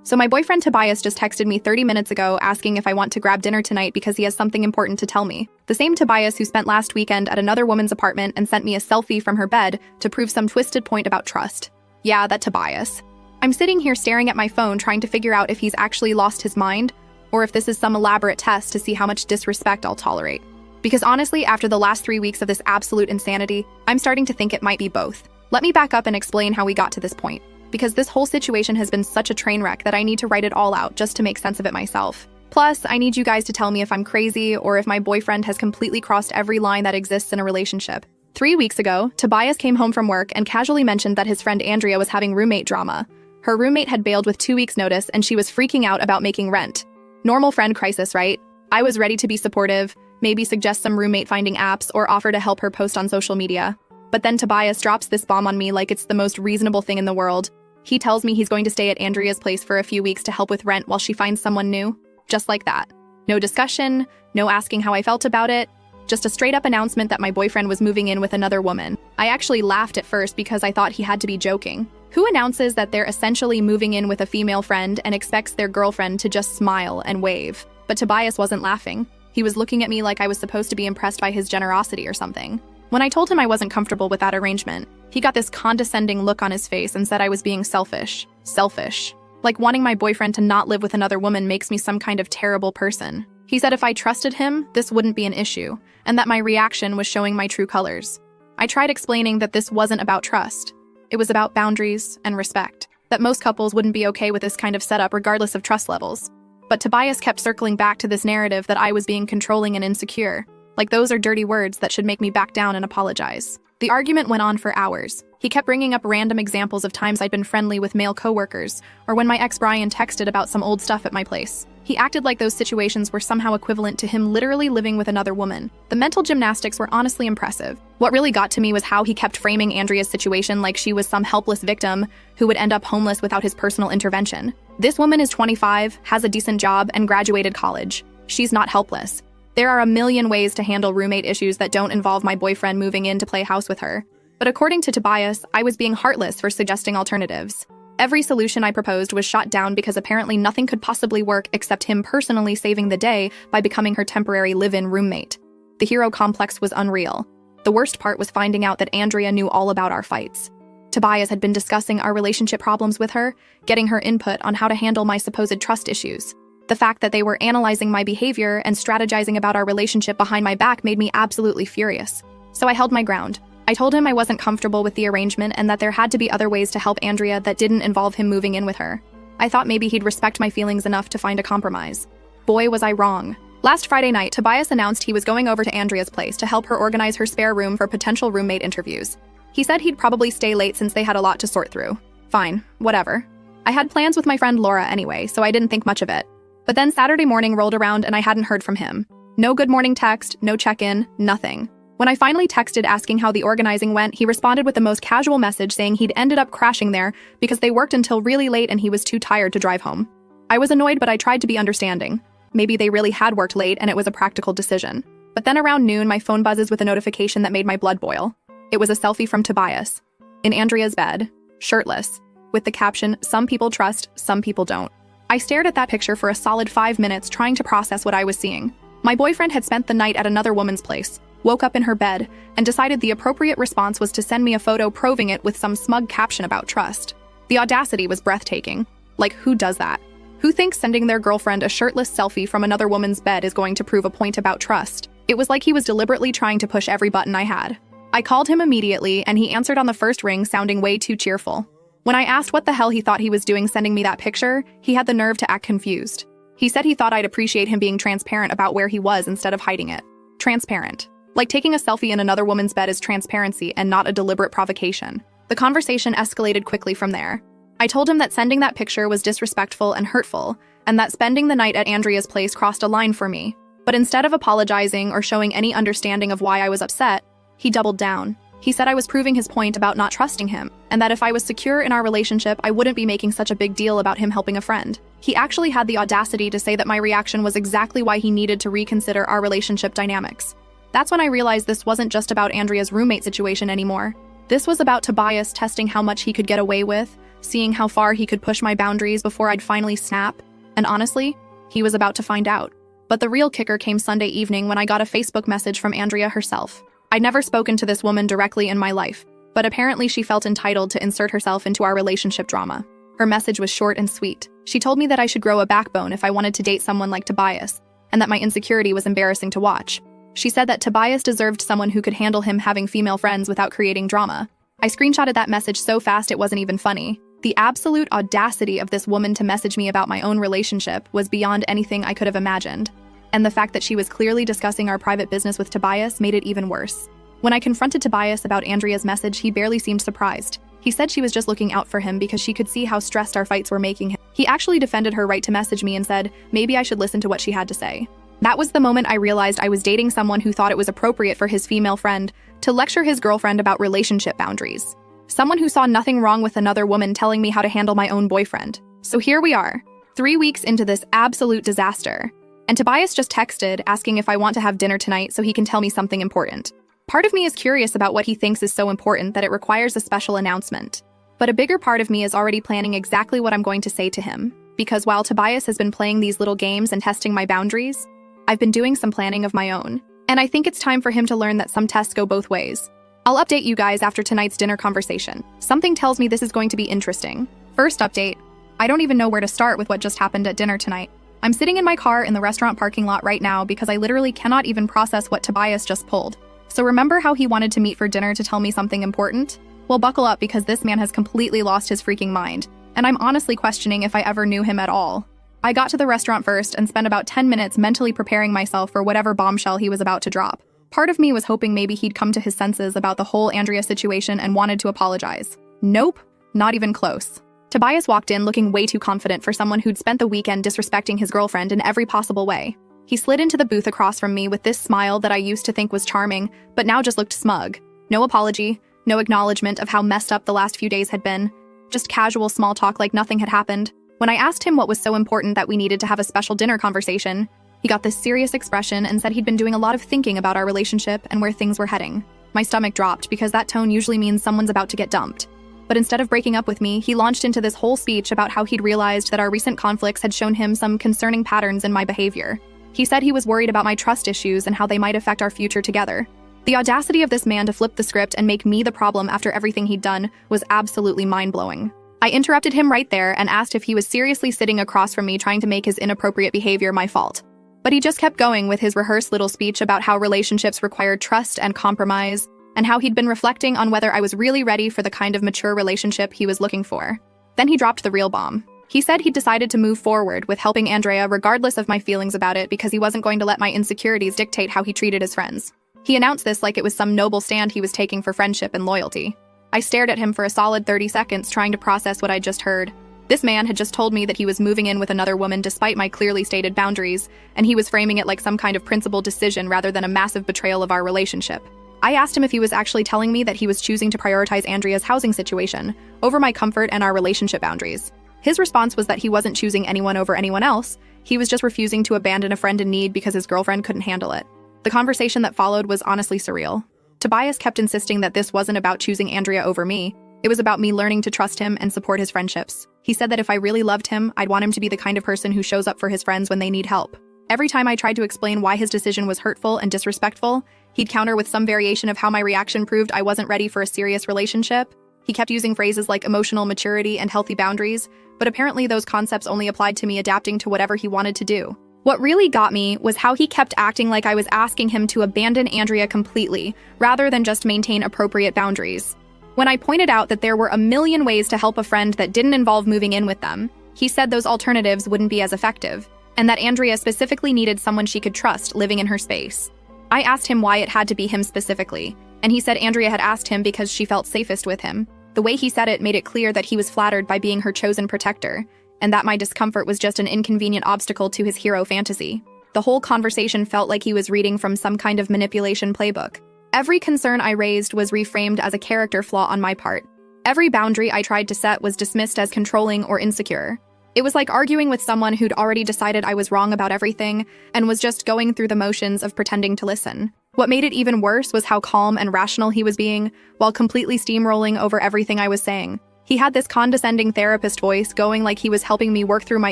So my boyfriend Tobias just texted me 30 minutes ago asking if I want to grab dinner tonight because he has something important to tell me. The same Tobias who spent last weekend at another woman's apartment and sent me a selfie from her bed to prove some twisted point about trust. Yeah, that Tobias. I'm sitting here staring at my phone trying to figure out if he's actually lost his mind or if this is some elaborate test to see how much disrespect I'll tolerate. Because honestly, after the last 3 weeks of this absolute insanity, I'm starting to think it might be both. Let me back up and explain how we got to this point. Because this whole situation has been such a train wreck that I need to write it all out just to make sense of it myself. Plus, I need you guys to tell me if I'm crazy or if my boyfriend has completely crossed every line that exists in a relationship. 3 weeks ago, Tobias came home from work and casually mentioned that his friend Andrea was having roommate drama. Her roommate had bailed with 2 weeks' notice and she was freaking out about making rent. Normal friend crisis, right? I was ready to be supportive, maybe suggest some roommate finding apps or offer to help her post on social media. But then Tobias drops this bomb on me like it's the most reasonable thing in the world. He tells me he's going to stay at Andrea's place for a few weeks to help with rent while she finds someone new. Just like that. No discussion, no asking how I felt about it, just a straight-up announcement that my boyfriend was moving in with another woman. I actually laughed at first because I thought he had to be joking. Who announces that they're essentially moving in with a female friend and expects their girlfriend to just smile and wave? But Tobias wasn't laughing. He was looking at me like I was supposed to be impressed by his generosity or something. When I told him I wasn't comfortable with that arrangement, he got this condescending look on his face and said I was being selfish. Selfish. Like wanting my boyfriend to not live with another woman makes me some kind of terrible person. He said if I trusted him, this wouldn't be an issue, and that my reaction was showing my true colors. I tried explaining that this wasn't about trust. It was about boundaries and respect, that most couples wouldn't be okay with this kind of setup regardless of trust levels. But Tobias kept circling back to this narrative that I was being controlling and insecure. Like those are dirty words that should make me back down and apologize. The argument went on for hours. He kept bringing up random examples of times I'd been friendly with male coworkers, or when my ex Brian texted about some old stuff at my place. He acted like those situations were somehow equivalent to him literally living with another woman. The mental gymnastics were honestly impressive. What really got to me was how he kept framing Andrea's situation like she was some helpless victim who would end up homeless without his personal intervention. This woman is 25, has a decent job, and graduated college. She's not helpless. There are a million ways to handle roommate issues that don't involve my boyfriend moving in to play house with her. But according to Tobias, I was being heartless for suggesting alternatives. Every solution I proposed was shot down because apparently nothing could possibly work except him personally saving the day by becoming her temporary live-in roommate. The hero complex was unreal. The worst part was finding out that Andrea knew all about our fights. Tobias had been discussing our relationship problems with her, getting her input on how to handle my supposed trust issues. The fact that they were analyzing my behavior and strategizing about our relationship behind my back made me absolutely furious. So I held my ground. I told him I wasn't comfortable with the arrangement and that there had to be other ways to help Andrea that didn't involve him moving in with her. I thought maybe he'd respect my feelings enough to find a compromise. Boy, was I wrong. Last Friday night, Tobias announced he was going over to Andrea's place to help her organize her spare room for potential roommate interviews. He said he'd probably stay late since they had a lot to sort through. Fine, whatever. I had plans with my friend Laura anyway, so I didn't think much of it. But then Saturday morning rolled around and I hadn't heard from him. No good morning text, no check-in, nothing. When I finally texted asking how the organizing went, he responded with the most casual message saying he'd ended up crashing there because they worked until really late and he was too tired to drive home. I was annoyed, but I tried to be understanding. Maybe they really had worked late and it was a practical decision. But then around noon, my phone buzzes with a notification that made my blood boil. It was a selfie from Tobias, in Andrea's bed, shirtless, with the caption, "Some people trust, some people don't." I stared at that picture for a solid 5 minutes trying to process what I was seeing. My boyfriend had spent the night at another woman's place, woke up in her bed, and decided the appropriate response was to send me a photo proving it with some smug caption about trust. The audacity was breathtaking. Like, who does that? Who thinks sending their girlfriend a shirtless selfie from another woman's bed is going to prove a point about trust? It was like he was deliberately trying to push every button I had. I called him immediately, and he answered on the first ring sounding way too cheerful. When I asked what the hell he thought he was doing sending me that picture, he had the nerve to act confused. He said he thought I'd appreciate him being transparent about where he was instead of hiding it. Transparent. Like taking a selfie in another woman's bed is transparency and not a deliberate provocation. The conversation escalated quickly from there. I told him that sending that picture was disrespectful and hurtful, and that spending the night at Andrea's place crossed a line for me. But instead of apologizing or showing any understanding of why I was upset, he doubled down. He said I was proving his point about not trusting him, and that if I was secure in our relationship, I wouldn't be making such a big deal about him helping a friend. He actually had the audacity to say that my reaction was exactly why he needed to reconsider our relationship dynamics. That's when I realized this wasn't just about Andrea's roommate situation anymore. This was about Tobias testing how much he could get away with, seeing how far he could push my boundaries before I'd finally snap. And honestly, he was about to find out. But the real kicker came Sunday evening when I got a Facebook message from Andrea herself. I'd never spoken to this woman directly in my life, but apparently she felt entitled to insert herself into our relationship drama. Her message was short and sweet. She told me that I should grow a backbone if I wanted to date someone like Tobias, and that my insecurity was embarrassing to watch. She said that Tobias deserved someone who could handle him having female friends without creating drama. I screenshotted that message so fast it wasn't even funny. The absolute audacity of this woman to message me about my own relationship was beyond anything I could have imagined. And the fact that she was clearly discussing our private business with Tobias made it even worse. When I confronted Tobias about Andrea's message, he barely seemed surprised. He said she was just looking out for him because she could see how stressed our fights were making him. He actually defended her right to message me and said, maybe I should listen to what she had to say. That was the moment I realized I was dating someone who thought it was appropriate for his female friend to lecture his girlfriend about relationship boundaries. Someone who saw nothing wrong with another woman telling me how to handle my own boyfriend. So here we are, 3 weeks into this absolute disaster. And Tobias just texted asking if I want to have dinner tonight so he can tell me something important. Part of me is curious about what he thinks is so important that it requires a special announcement. But a bigger part of me is already planning exactly what I'm going to say to him. Because while Tobias has been playing these little games and testing my boundaries, I've been doing some planning of my own. And I think it's time for him to learn that some tests go both ways. I'll update you guys after tonight's dinner conversation. Something tells me this is going to be interesting. First update, I don't even know where to start with what just happened at dinner tonight. I'm sitting in my car in the restaurant parking lot right now because I literally cannot even process what Tobias just pulled. So remember how he wanted to meet for dinner to tell me something important? Well, buckle up because this man has completely lost his freaking mind. And I'm honestly questioning if I ever knew him at all. I got to the restaurant first and spent about 10 minutes mentally preparing myself for whatever bombshell he was about to drop. Part of me was hoping maybe he'd come to his senses about the whole Andrea situation and wanted to apologize. Nope, not even close. Tobias walked in looking way too confident for someone who'd spent the weekend disrespecting his girlfriend in every possible way. He slid into the booth across from me with this smile that I used to think was charming, but now just looked smug. No apology, no acknowledgement of how messed up the last few days had been. Just casual small talk like nothing had happened. When I asked him what was so important that we needed to have a special dinner conversation, he got this serious expression and said he'd been doing a lot of thinking about our relationship and where things were heading. My stomach dropped because that tone usually means someone's about to get dumped. But instead of breaking up with me, he launched into this whole speech about how he'd realized that our recent conflicts had shown him some concerning patterns in my behavior. He said he was worried about my trust issues and how they might affect our future together. The audacity of this man to flip the script and make me the problem after everything he'd done was absolutely mind-blowing. I interrupted him right there and asked if he was seriously sitting across from me trying to make his inappropriate behavior my fault. But he just kept going with his rehearsed little speech about how relationships required trust and compromise, and how he'd been reflecting on whether I was really ready for the kind of mature relationship he was looking for. Then he dropped the real bomb. He said he'd decided to move forward with helping Andrea regardless of my feelings about it because he wasn't going to let my insecurities dictate how he treated his friends. He announced this like it was some noble stand he was taking for friendship and loyalty. I stared at him for a solid 30 seconds trying to process what I'd just heard. This man had just told me that he was moving in with another woman despite my clearly stated boundaries, and he was framing it like some kind of principled decision rather than a massive betrayal of our relationship. I asked him if he was actually telling me that he was choosing to prioritize Andrea's housing situation over my comfort and our relationship boundaries. His response was that he wasn't choosing anyone over anyone else, he was just refusing to abandon a friend in need because his girlfriend couldn't handle it. The conversation that followed was honestly surreal. Tobias kept insisting that this wasn't about choosing Andrea over me, it was about me learning to trust him and support his friendships. He said that if I really loved him, I'd want him to be the kind of person who shows up for his friends when they need help. Every time I tried to explain why his decision was hurtful and disrespectful, he'd counter with some variation of how my reaction proved I wasn't ready for a serious relationship. He kept using phrases like emotional maturity and healthy boundaries, but apparently those concepts only applied to me adapting to whatever he wanted to do. What really got me was how he kept acting like I was asking him to abandon Andrea completely, rather than just maintain appropriate boundaries. When I pointed out that there were a million ways to help a friend that didn't involve moving in with them, he said those alternatives wouldn't be as effective, and that Andrea specifically needed someone she could trust living in her space. I asked him why it had to be him specifically, and he said Andrea had asked him because she felt safest with him. The way he said it made it clear that he was flattered by being her chosen protector, and that my discomfort was just an inconvenient obstacle to his hero fantasy. The whole conversation felt like he was reading from some kind of manipulation playbook. Every concern I raised was reframed as a character flaw on my part. Every boundary I tried to set was dismissed as controlling or insecure. It was like arguing with someone who'd already decided I was wrong about everything and was just going through the motions of pretending to listen. What made it even worse was how calm and rational he was being, while completely steamrolling over everything I was saying. He had this condescending therapist voice, going like he was helping me work through my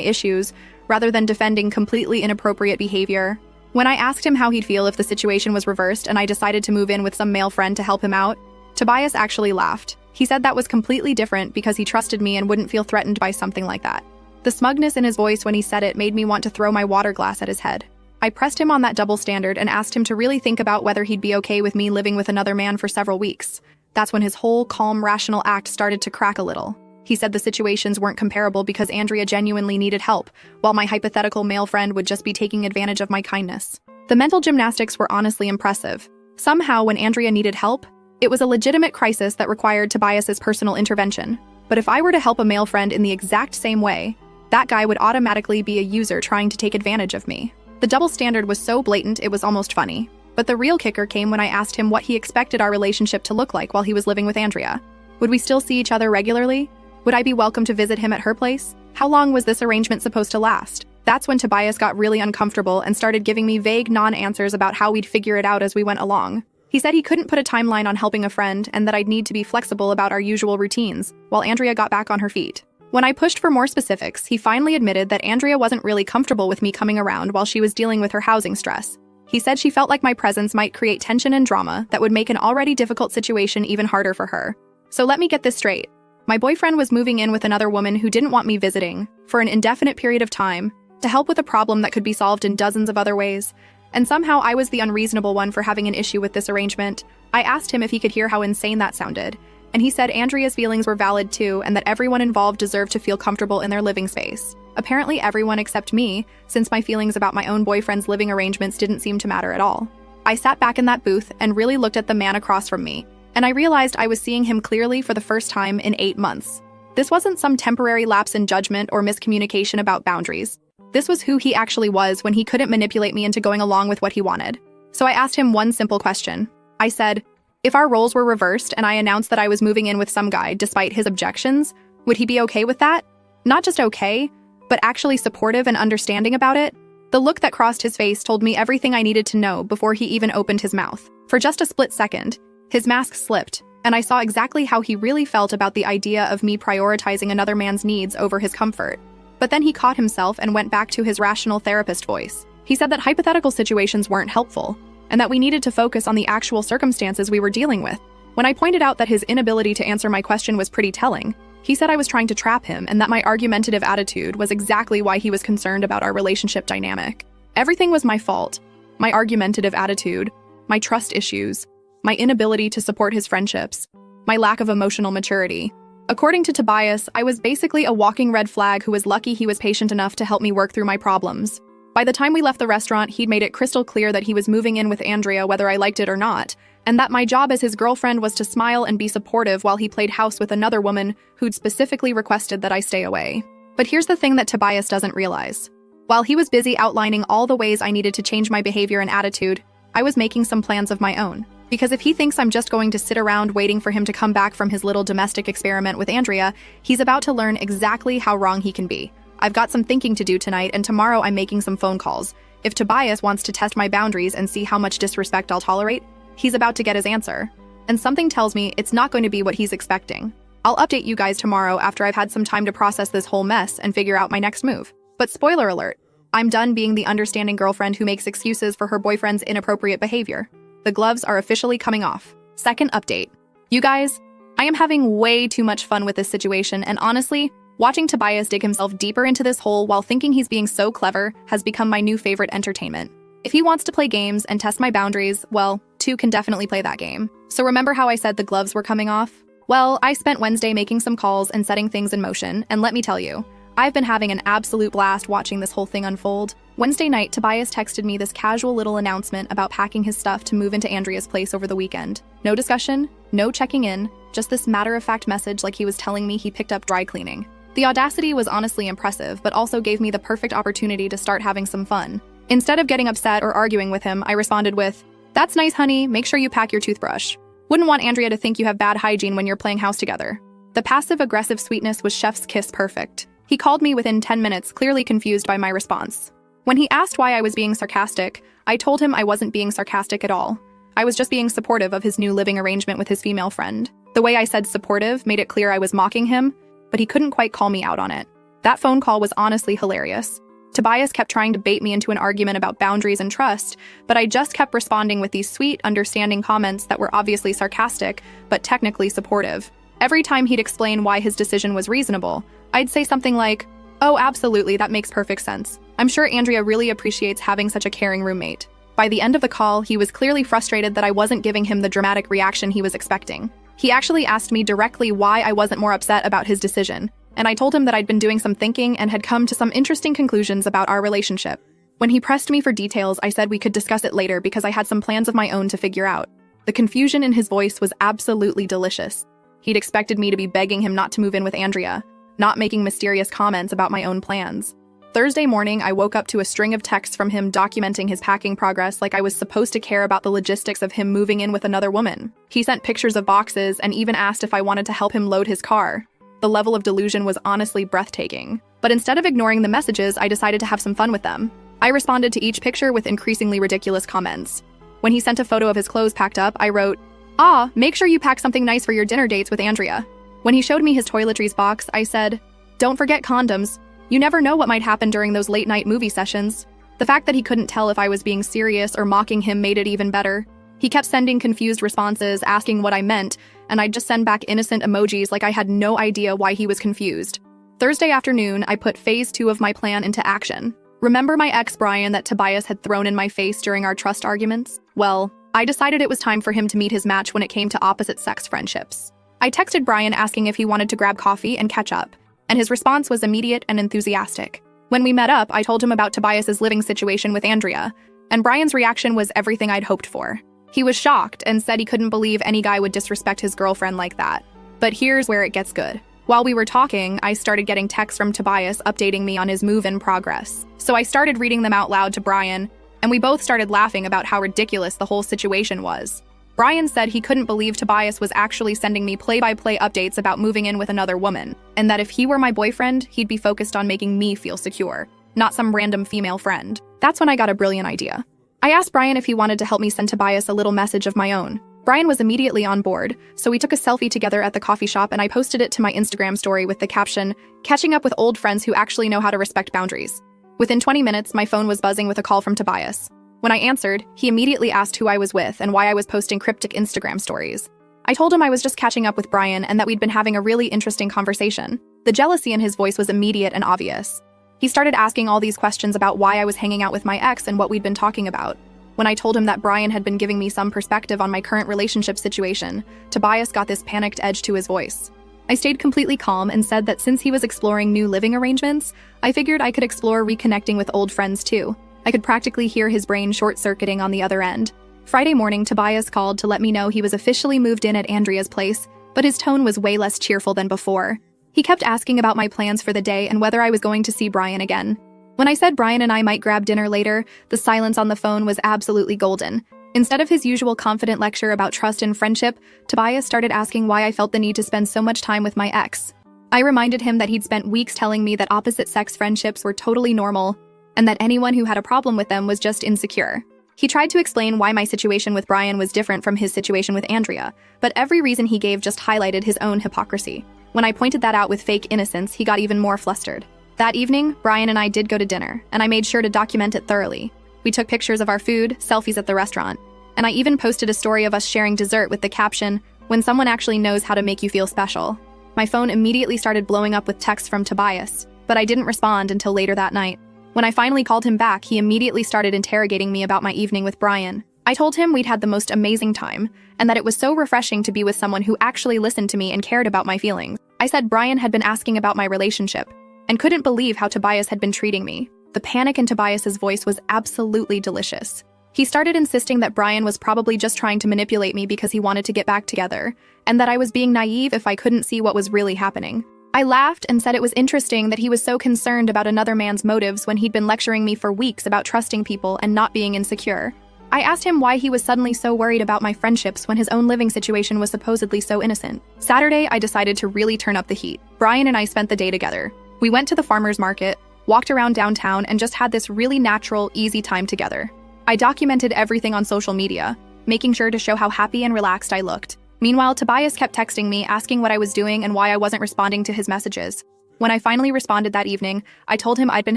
issues rather than defending completely inappropriate behavior. When I asked him how he'd feel if the situation was reversed and I decided to move in with some male friend to help him out, Tobias actually laughed. He said that was completely different because he trusted me and wouldn't feel threatened by something like that. The smugness in his voice when he said it made me want to throw my water glass at his head. I pressed him on that double standard and asked him to really think about whether he'd be okay with me living with another man for several weeks. That's when his whole calm, rational act started to crack a little. He said the situations weren't comparable because Andrea genuinely needed help, while my hypothetical male friend would just be taking advantage of my kindness. The mental gymnastics were honestly impressive. Somehow, when Andrea needed help, it was a legitimate crisis that required Tobias's personal intervention. But if I were to help a male friend in the exact same way, that guy would automatically be a user trying to take advantage of me. The double standard was so blatant it was almost funny. But the real kicker came when I asked him what he expected our relationship to look like while he was living with Andrea. Would we still see each other regularly? Would I be welcome to visit him at her place? How long was this arrangement supposed to last? That's when Tobias got really uncomfortable and started giving me vague non-answers about how we'd figure it out as we went along. He said he couldn't put a timeline on helping a friend and that I'd need to be flexible about our usual routines, while Andrea got back on her feet. When I pushed for more specifics, he finally admitted that Andrea wasn't really comfortable with me coming around while she was dealing with her housing stress. He said she felt like my presence might create tension and drama that would make an already difficult situation even harder for her. So let me get this straight. My boyfriend was moving in with another woman who didn't want me visiting, for an indefinite period of time, to help with a problem that could be solved in dozens of other ways, and somehow I was the unreasonable one for having an issue with this arrangement. I asked him if he could hear how insane that sounded, and he said Andrea's feelings were valid too and that everyone involved deserved to feel comfortable in their living space. Apparently everyone except me, since my feelings about my own boyfriend's living arrangements didn't seem to matter at all. I sat back in that booth and really looked at the man across from me, and I realized I was seeing him clearly for the first time in 8 months. This wasn't some temporary lapse in judgment or miscommunication about boundaries. This was who he actually was when he couldn't manipulate me into going along with what he wanted. So I asked him one simple question. I said, if our roles were reversed and I announced that I was moving in with some guy despite his objections, would he be okay with that? Not just okay, but actually supportive and understanding about it? The look that crossed his face told me everything I needed to know before he even opened his mouth. For just a split second, his mask slipped, and I saw exactly how he really felt about the idea of me prioritizing another man's needs over his comfort. But then he caught himself and went back to his rational therapist voice. He said that hypothetical situations weren't helpful, and that we needed to focus on the actual circumstances we were dealing with. When I pointed out that his inability to answer my question was pretty telling, he said I was trying to trap him and that my argumentative attitude was exactly why he was concerned about our relationship dynamic. Everything was my fault. My argumentative attitude, my trust issues, my inability to support his friendships, my lack of emotional maturity. According to Tobias, I was basically a walking red flag who was lucky he was patient enough to help me work through my problems. By the time we left the restaurant, he'd made it crystal clear that he was moving in with Andrea whether I liked it or not, and that my job as his girlfriend was to smile and be supportive while he played house with another woman who'd specifically requested that I stay away. But here's the thing that Tobias doesn't realize. While he was busy outlining all the ways I needed to change my behavior and attitude, I was making some plans of my own. Because if he thinks I'm just going to sit around waiting for him to come back from his little domestic experiment with Andrea, he's about to learn exactly how wrong he can be. I've got some thinking to do tonight, and tomorrow I'm making some phone calls. If Tobias wants to test my boundaries and see how much disrespect I'll tolerate, he's about to get his answer. And something tells me it's not going to be what he's expecting. I'll update you guys tomorrow after I've had some time to process this whole mess and figure out my next move. But spoiler alert, I'm done being the understanding girlfriend who makes excuses for her boyfriend's inappropriate behavior. The gloves are officially coming off. Second update. You guys, I am having way too much fun with this situation, and honestly, watching Tobias dig himself deeper into this hole while thinking he's being so clever has become my new favorite entertainment. If he wants to play games and test my boundaries, well, two can definitely play that game. So remember how I said the gloves were coming off? Well, I spent Wednesday making some calls and setting things in motion, and let me tell you, I've been having an absolute blast watching this whole thing unfold. Wednesday night, Tobias texted me this casual little announcement about packing his stuff to move into Andrea's place over the weekend. No discussion, no checking in, just this matter-of-fact message like he was telling me he picked up dry cleaning. The audacity was honestly impressive, but also gave me the perfect opportunity to start having some fun. Instead of getting upset or arguing with him, I responded with, "That's nice, honey, make sure you pack your toothbrush. Wouldn't want Andrea to think you have bad hygiene when you're playing house together." The passive-aggressive sweetness was chef's kiss perfect. He called me within 10 minutes, clearly confused by my response. When he asked why I was being sarcastic, I told him I wasn't being sarcastic at all. I was just being supportive of his new living arrangement with his female friend. The way I said supportive made it clear I was mocking him, but he couldn't quite call me out on it. That phone call was honestly hilarious. Tobias kept trying to bait me into an argument about boundaries and trust, but I just kept responding with these sweet, understanding comments that were obviously sarcastic, but technically supportive. Every time he'd explain why his decision was reasonable, I'd say something like, "Oh, absolutely, that makes perfect sense. I'm sure Andrea really appreciates having such a caring roommate." By the end of the call, he was clearly frustrated that I wasn't giving him the dramatic reaction he was expecting. He actually asked me directly why I wasn't more upset about his decision, and I told him that I'd been doing some thinking and had come to some interesting conclusions about our relationship. When he pressed me for details, I said we could discuss it later because I had some plans of my own to figure out. The confusion in his voice was absolutely delicious. He'd expected me to be begging him not to move in with Andrea, not making mysterious comments about my own plans. Thursday morning, I woke up to a string of texts from him documenting his packing progress like I was supposed to care about the logistics of him moving in with another woman. He sent pictures of boxes and even asked if I wanted to help him load his car. The level of delusion was honestly breathtaking. But instead of ignoring the messages, I decided to have some fun with them. I responded to each picture with increasingly ridiculous comments. When he sent a photo of his clothes packed up, I wrote, "Ah, make sure you pack something nice for your dinner dates with Andrea." When he showed me his toiletries box, I said, "Don't forget condoms. You never know what might happen during those late-night movie sessions." The fact that he couldn't tell if I was being serious or mocking him made it even better. He kept sending confused responses, asking what I meant, and I'd just send back innocent emojis like I had no idea why he was confused. Thursday afternoon, I put phase 2 of my plan into action. Remember my ex Brian that Tobias had thrown in my face during our trust arguments? Well, I decided it was time for him to meet his match when it came to opposite-sex friendships. I texted Brian asking if he wanted to grab coffee and catch up, and his response was immediate and enthusiastic. When we met up, I told him about Tobias's living situation with Andrea, and Brian's reaction was everything I'd hoped for. He was shocked and said he couldn't believe any guy would disrespect his girlfriend like that. But here's where it gets good. While we were talking, I started getting texts from Tobias updating me on his move-in progress. So I started reading them out loud to Brian, and we both started laughing about how ridiculous the whole situation was. Brian said he couldn't believe Tobias was actually sending me play-by-play updates about moving in with another woman, and that if he were my boyfriend, he'd be focused on making me feel secure, not some random female friend. That's when I got a brilliant idea. I asked Brian if he wanted to help me send Tobias a little message of my own. Brian was immediately on board, so we took a selfie together at the coffee shop and I posted it to my Instagram story with the caption, "Catching up with old friends who actually know how to respect boundaries." Within 20 minutes, my phone was buzzing with a call from Tobias. When I answered, he immediately asked who I was with and why I was posting cryptic Instagram stories. I told him I was just catching up with Brian and that we'd been having a really interesting conversation. The jealousy in his voice was immediate and obvious. He started asking all these questions about why I was hanging out with my ex and what we'd been talking about. When I told him that Brian had been giving me some perspective on my current relationship situation, Tobias got this panicked edge to his voice. I stayed completely calm and said that since he was exploring new living arrangements, I figured I could explore reconnecting with old friends too. I could practically hear his brain short-circuiting on the other end. Friday morning, Tobias called to let me know he was officially moved in at Andrea's place, but his tone was way less cheerful than before. He kept asking about my plans for the day and whether I was going to see Brian again. When I said Brian and I might grab dinner later, the silence on the phone was absolutely golden. Instead of his usual confident lecture about trust and friendship, Tobias started asking why I felt the need to spend so much time with my ex. I reminded him that he'd spent weeks telling me that opposite-sex friendships were totally normal, and that anyone who had a problem with them was just insecure. He tried to explain why my situation with Brian was different from his situation with Andrea, but every reason he gave just highlighted his own hypocrisy. When I pointed that out with fake innocence, he got even more flustered. That evening, Brian and I did go to dinner, and I made sure to document it thoroughly. We took pictures of our food, selfies at the restaurant, and I even posted a story of us sharing dessert with the caption, "When someone actually knows how to make you feel special." My phone immediately started blowing up with texts from Tobias, but I didn't respond until later that night. When I finally called him back, he immediately started interrogating me about my evening with Brian. I told him we'd had the most amazing time, and that it was so refreshing to be with someone who actually listened to me and cared about my feelings. I said Brian had been asking about my relationship, and couldn't believe how Tobias had been treating me. The panic in Tobias's voice was absolutely delicious. He started insisting that Brian was probably just trying to manipulate me because he wanted to get back together, and that I was being naive if I couldn't see what was really happening. I laughed and said it was interesting that he was so concerned about another man's motives when he'd been lecturing me for weeks about trusting people and not being insecure. I asked him why he was suddenly so worried about my friendships when his own living situation was supposedly so innocent. Saturday, I decided to really turn up the heat. Brian and I spent the day together. We went to the farmer's market, walked around downtown, and just had this really natural, easy time together. I documented everything on social media, making sure to show how happy and relaxed I looked. Meanwhile, Tobias kept texting me, asking what I was doing and why I wasn't responding to his messages. When I finally responded that evening, I told him I'd been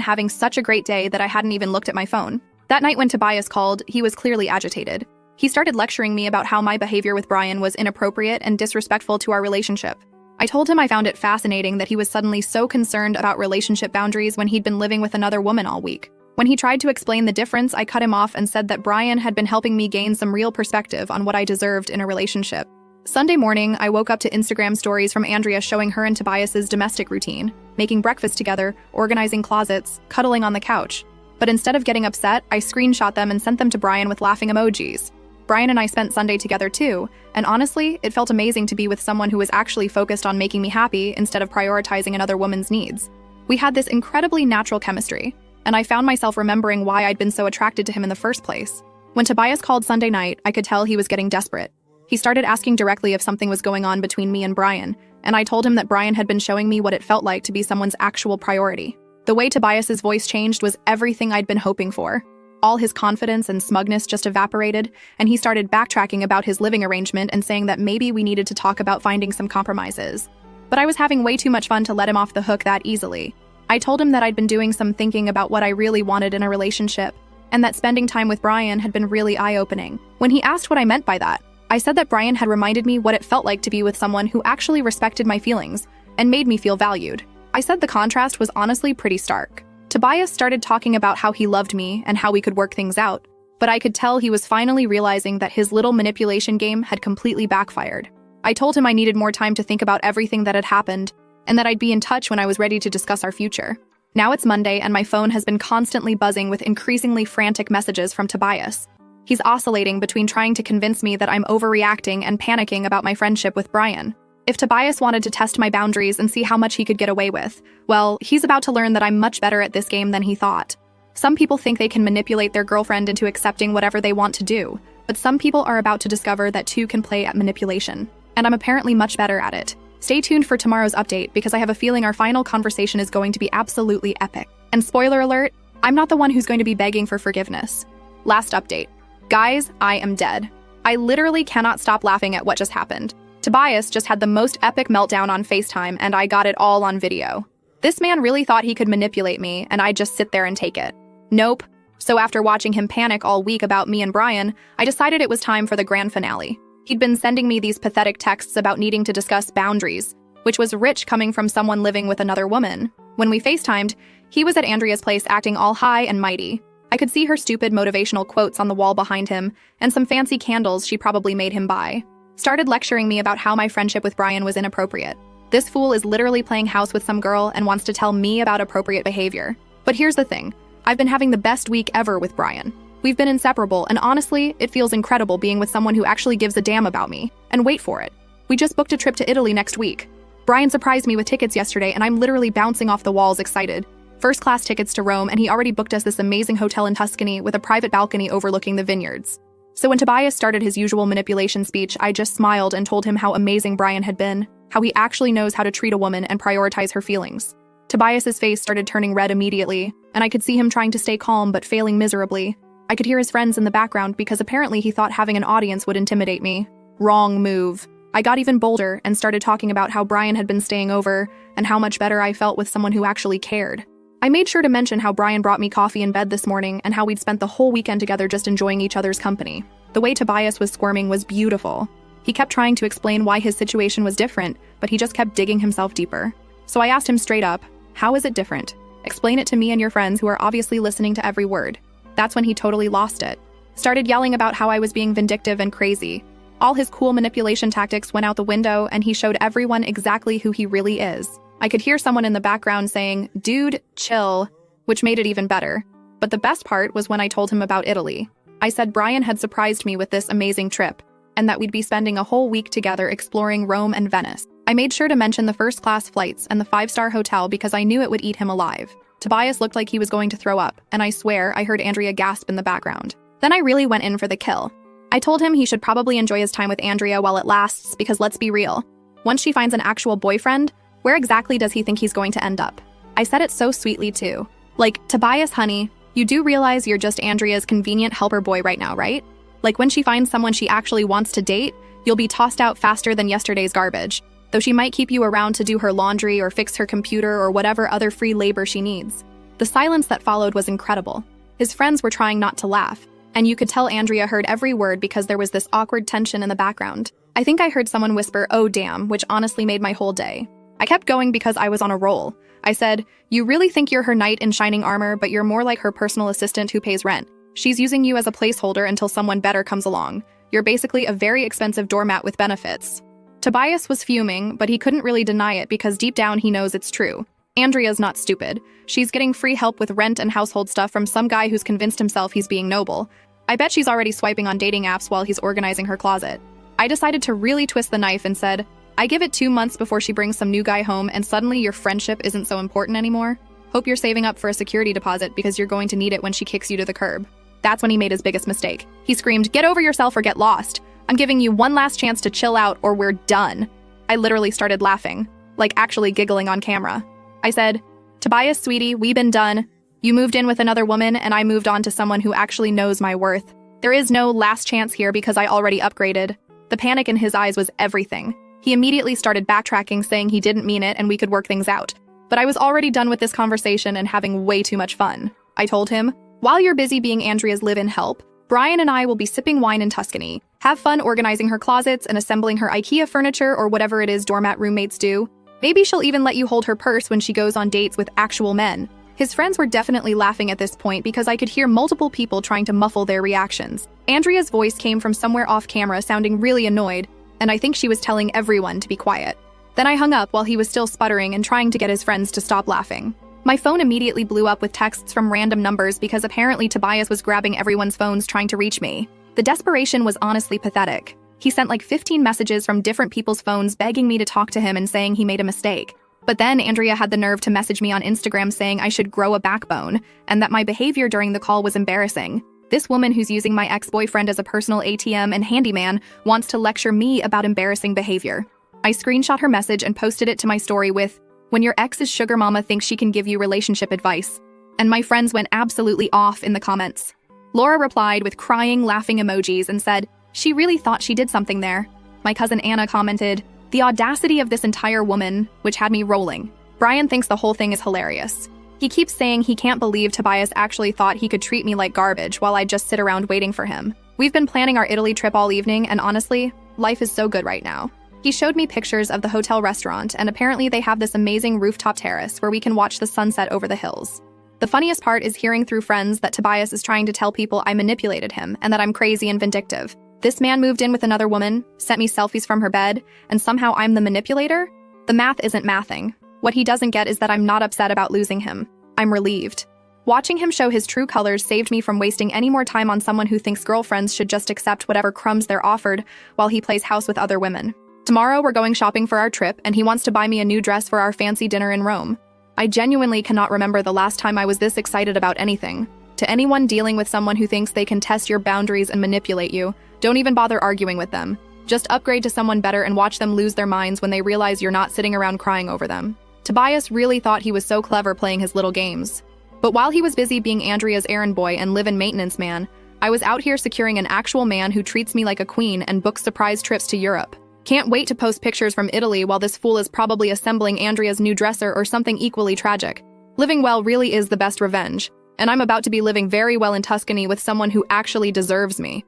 having such a great day that I hadn't even looked at my phone. That night when Tobias called, he was clearly agitated. He started lecturing me about how my behavior with Brian was inappropriate and disrespectful to our relationship. I told him I found it fascinating that he was suddenly so concerned about relationship boundaries when he'd been living with another woman all week. When he tried to explain the difference, I cut him off and said that Brian had been helping me gain some real perspective on what I deserved in a relationship. Sunday morning, I woke up to Instagram stories from Andrea showing her and Tobias's domestic routine, making breakfast together, organizing closets, cuddling on the couch. But instead of getting upset, I screenshot them and sent them to Brian with laughing emojis. Brian and I spent Sunday together too, and honestly, it felt amazing to be with someone who was actually focused on making me happy instead of prioritizing another woman's needs. We had this incredibly natural chemistry, and I found myself remembering why I'd been so attracted to him in the first place. When Tobias called Sunday night, I could tell he was getting desperate. He started asking directly if something was going on between me and Brian, and I told him that Brian had been showing me what it felt like to be someone's actual priority. The way Tobias's voice changed was everything I'd been hoping for. All his confidence and smugness just evaporated, and he started backtracking about his living arrangement and saying that maybe we needed to talk about finding some compromises. But I was having way too much fun to let him off the hook that easily. I told him that I'd been doing some thinking about what I really wanted in a relationship, and that spending time with Brian had been really eye-opening. When he asked what I meant by that, I said that Brian had reminded me what it felt like to be with someone who actually respected my feelings and made me feel valued. I said the contrast was honestly pretty stark. Tobias started talking about how he loved me and how we could work things out, but I could tell he was finally realizing that his little manipulation game had completely backfired. I told him I needed more time to think about everything that had happened, and that I'd be in touch when I was ready to discuss our future. Now it's Monday, and my phone has been constantly buzzing with increasingly frantic messages from Tobias. He's oscillating between trying to convince me that I'm overreacting and panicking about my friendship with Brian. If Tobias wanted to test my boundaries and see how much he could get away with, well, he's about to learn that I'm much better at this game than he thought. Some people think they can manipulate their girlfriend into accepting whatever they want to do, but some people are about to discover that two can play at manipulation, and I'm apparently much better at it. Stay tuned for tomorrow's update because I have a feeling our final conversation is going to be absolutely epic. And spoiler alert, I'm not the one who's going to be begging for forgiveness. Last update. Guys, I am dead. I literally cannot stop laughing at what just happened. Tobias just had the most epic meltdown on FaceTime, and I got it all on video. This man really thought he could manipulate me, and I'd just sit there and take it. Nope. So after watching him panic all week about me and Brian, I decided it was time for the grand finale. He'd been sending me these pathetic texts about needing to discuss boundaries, which was rich coming from someone living with another woman. When we FaceTimed, he was at Andrea's place acting all high and mighty. I could see her stupid motivational quotes on the wall behind him, and some fancy candles she probably made him buy. Started lecturing me about how my friendship with Brian was inappropriate. This fool is literally playing house with some girl and wants to tell me about appropriate behavior. But here's the thing. I've been having the best week ever with Brian. We've been inseparable, and honestly, it feels incredible being with someone who actually gives a damn about me. And wait for it. We just booked a trip to Italy next week. Brian surprised me with tickets yesterday, and I'm literally bouncing off the walls excited. First-class tickets to Rome, and he already booked us this amazing hotel in Tuscany with a private balcony overlooking the vineyards. So when Tobias started his usual manipulation speech, I just smiled and told him how amazing Brian had been, how he actually knows how to treat a woman and prioritize her feelings. Tobias's face started turning red immediately, and I could see him trying to stay calm but failing miserably. I could hear his friends in the background because apparently he thought having an audience would intimidate me. Wrong move. I got even bolder and started talking about how Brian had been staying over and how much better I felt with someone who actually cared. I made sure to mention how Brian brought me coffee in bed this morning and how we'd spent the whole weekend together just enjoying each other's company. The way Tobias was squirming was beautiful. He kept trying to explain why his situation was different, but he just kept digging himself deeper. So I asked him straight up, how is it different? Explain it to me and your friends who are obviously listening to every word. That's when he totally lost it. Started yelling about how I was being vindictive and crazy. All his cool manipulation tactics went out the window, and he showed everyone exactly who he really is. I could hear someone in the background saying, "Dude, chill," which made it even better. But the best part was when I told him about Italy. I said Brian had surprised me with this amazing trip, and that we'd be spending a whole week together exploring Rome and Venice. I made sure to mention the first-class flights and the 5-star hotel because I knew it would eat him alive. Tobias looked like he was going to throw up, and I swear I heard Andrea gasp in the background. Then I really went in for the kill. I told him he should probably enjoy his time with Andrea while it lasts because let's be real. Once she finds an actual boyfriend, where exactly does he think he's going to end up? I said it so sweetly too. Like, Tobias, honey, you do realize you're just Andrea's convenient helper boy right now, right? Like when she finds someone she actually wants to date, You'll be tossed out faster than yesterday's garbage, though she might keep you around to do her laundry or fix her computer or whatever other free labor she needs. The silence that followed was incredible. His friends were trying not to laugh, and you could tell Andrea heard every word because there was this awkward tension in the background. I think I heard someone whisper, "Oh damn," which honestly made my whole day. I kept going because I was on a roll. I said, "You really think you're her knight in shining armor, but you're more like her personal assistant who pays rent. She's using you as a placeholder until someone better comes along. You're basically a very expensive doormat with benefits." Tobias was fuming, but he couldn't really deny it because deep down he knows it's true. Andrea's not stupid. She's getting free help with rent and household stuff from some guy who's convinced himself he's being noble. I bet she's already swiping on dating apps while he's organizing her closet. I decided to really twist the knife and said, "I give it 2 months before she brings some new guy home and suddenly your friendship isn't so important anymore. Hope you're saving up for a security deposit because you're going to need it when she kicks you to the curb." That's when he made his biggest mistake. He screamed, "Get over yourself or get lost. I'm giving you one last chance to chill out or we're done." I literally started laughing, like actually giggling on camera. I said, "Tobias, sweetie, we been done. You moved in with another woman and I moved on to someone who actually knows my worth. There is no last chance here because I already upgraded." The panic in his eyes was everything. He immediately started backtracking, saying he didn't mean it and we could work things out. But I was already done with this conversation and having way too much fun. I told him, "While you're busy being Andrea's live-in help, Brian and I will be sipping wine in Tuscany. Have fun organizing her closets and assembling her IKEA furniture or whatever it is doormat roommates do. Maybe she'll even let you hold her purse when she goes on dates with actual men." His friends were definitely laughing at this point because I could hear multiple people trying to muffle their reactions. Andrea's voice came from somewhere off camera sounding really annoyed, and I think she was telling everyone to be quiet. Then I hung up while he was still sputtering and trying to get his friends to stop laughing. My phone immediately blew up with texts from random numbers because apparently Tobias was grabbing everyone's phones trying to reach me. The desperation was honestly pathetic. He sent like 15 messages from different people's phones begging me to talk to him and saying he made a mistake. But then Andrea had the nerve to message me on Instagram saying I should grow a backbone and that my behavior during the call was embarrassing. This woman who's using my ex-boyfriend as a personal ATM and handyman wants to lecture me about embarrassing behavior. I screenshot her message and posted it to my story with, "When your ex's sugar mama thinks she can give you relationship advice." And my friends went absolutely off in the comments. Laura replied with crying, laughing emojis and said, "She really thought she did something there." My cousin Anna commented, "The audacity of this entire woman," which had me rolling. Brian thinks the whole thing is hilarious. He keeps saying he can't believe Tobias actually thought he could treat me like garbage while I just sit around waiting for him. We've been planning our Italy trip all evening, and honestly, life is so good right now. He showed me pictures of the hotel restaurant, and apparently they have this amazing rooftop terrace where we can watch the sunset over the hills. The funniest part is hearing through friends that Tobias is trying to tell people I manipulated him and that I'm crazy and vindictive. This man moved in with another woman, sent me selfies from her bed, and somehow I'm the manipulator? The math isn't mathing. What he doesn't get is that I'm not upset about losing him. I'm relieved. Watching him show his true colors saved me from wasting any more time on someone who thinks girlfriends should just accept whatever crumbs they're offered while he plays house with other women. Tomorrow we're going shopping for our trip, and he wants to buy me a new dress for our fancy dinner in Rome. I genuinely cannot remember the last time I was this excited about anything. To anyone dealing with someone who thinks they can test your boundaries and manipulate you, don't even bother arguing with them. Just upgrade to someone better and watch them lose their minds when they realize you're not sitting around crying over them. Tobias really thought he was so clever playing his little games. But while he was busy being Andrea's errand boy and live-in maintenance man, I was out here securing an actual man who treats me like a queen and books surprise trips to Europe. Can't wait to post pictures from Italy while this fool is probably assembling Andrea's new dresser or something equally tragic. Living well really is the best revenge, and I'm about to be living very well in Tuscany with someone who actually deserves me.